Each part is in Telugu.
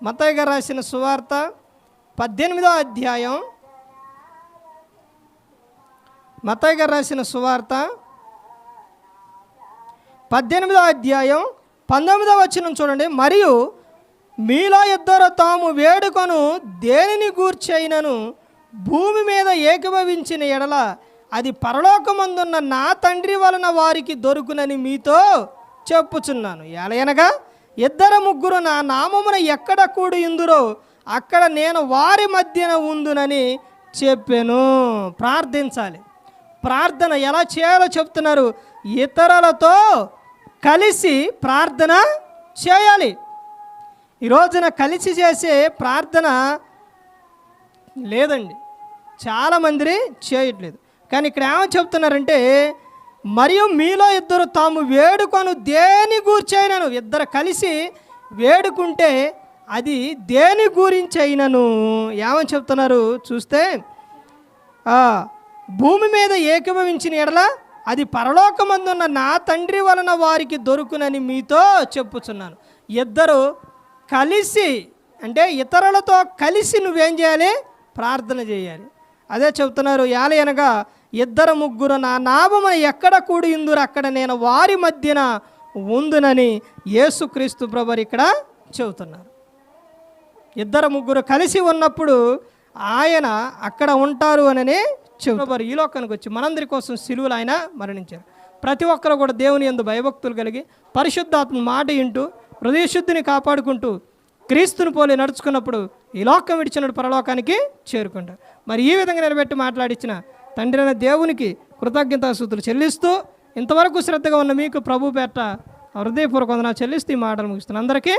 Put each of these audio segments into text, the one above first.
మత్తయి గారు రాసిన సువార్త 18వ అధ్యాయం, మత్తయి గారు రాసిన సువార్త 18వ అధ్యాయం 19వ వచనం చూడండి. మరియు మీలో ఇద్దరు తాము వేడుకొను దేనిని గూర్చైనను భూమి మీద ఏకీభవించిన ఎడల అది పరలోకమందున్న నా తండ్రి వలన వారికి దొరుకునని మీతో చెప్పుచున్నాను. ఎలయనగా ఇద్దరు ముగ్గురు నా నామమున ఎక్కడ కూడి ఉందురో అక్కడ నేను వారి మధ్యన ఉందునని చెప్పాను. ప్రార్థించాలి. ప్రార్థన ఎలా చేయాలో చెప్తున్నారు. ఇతరులతో కలిసి ప్రార్థన చేయాలి. ఈ రోజున కలిసి చేసే ప్రార్థన లేదండి, చాలామంది చేయట్లేదు. కానీ ఇక్కడ ఏమో చెప్తున్నారంటే, మరియు మీలో ఇద్దరు తాము వేడుకొను దేని గూర్చైనను, ఇద్దరు కలిసి వేడుకుంటే అది దేని గురించి అయినను ఏమని చెప్తున్నారు చూస్తే, భూమి మీద ఏకీభవించిన ఎడల అది పరలోకమందున్న నా తండ్రి వలన వారికి దొరుకునని మీతో చెప్పుచున్నాను. ఇద్దరు కలిసి అంటే ఇతరులతో కలిసి నువ్వేం చేయాలి? ప్రార్థన చేయాలి. అదే చెప్తున్నారు. ఏలయనగా ఇద్దరు ముగ్గురు నా నామమున ఎక్కడ కూడి ఉందురు అక్కడ నేను వారి మధ్యన ఉందునని యేసుక్రీస్తు ప్రభువు ఇక్కడ చెబుతున్నారు. ఇద్దరు ముగ్గురు కలిసి ఉన్నప్పుడు ఆయన అక్కడ ఉంటారు అని చెబుతారు. ఈ లోకానికి వచ్చి మనందరి కోసం సిలువలు ఆయన మరణించారు. ప్రతి ఒక్కరు కూడా దేవుని యందు భయభక్తులు కలిగి పరిశుద్ధాత్మ మాట వింటూ హృదయశుద్ధిని కాపాడుకుంటూ క్రీస్తుని పోలి నడుచుకున్నప్పుడు ఈ లోకం విడిచినప్పుడు పరలోకానికి చేరుకుంటారు. మరి ఈ విధంగా నిలబెట్టి మాట్లాడించిన తండ్రి అయిన దేవునికి కృతజ్ఞతాస్తుతులు చెల్లిస్తూ ఇంతవరకు శ్రద్ధగా ఉన్న మీకు ప్రభు పేట హృదయపూర్వక వందనాలు చెల్లిస్తూ ఈ మాటలు ముగిస్తున్నాను. అందరికీ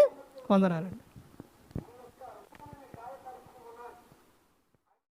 వందనాలండి.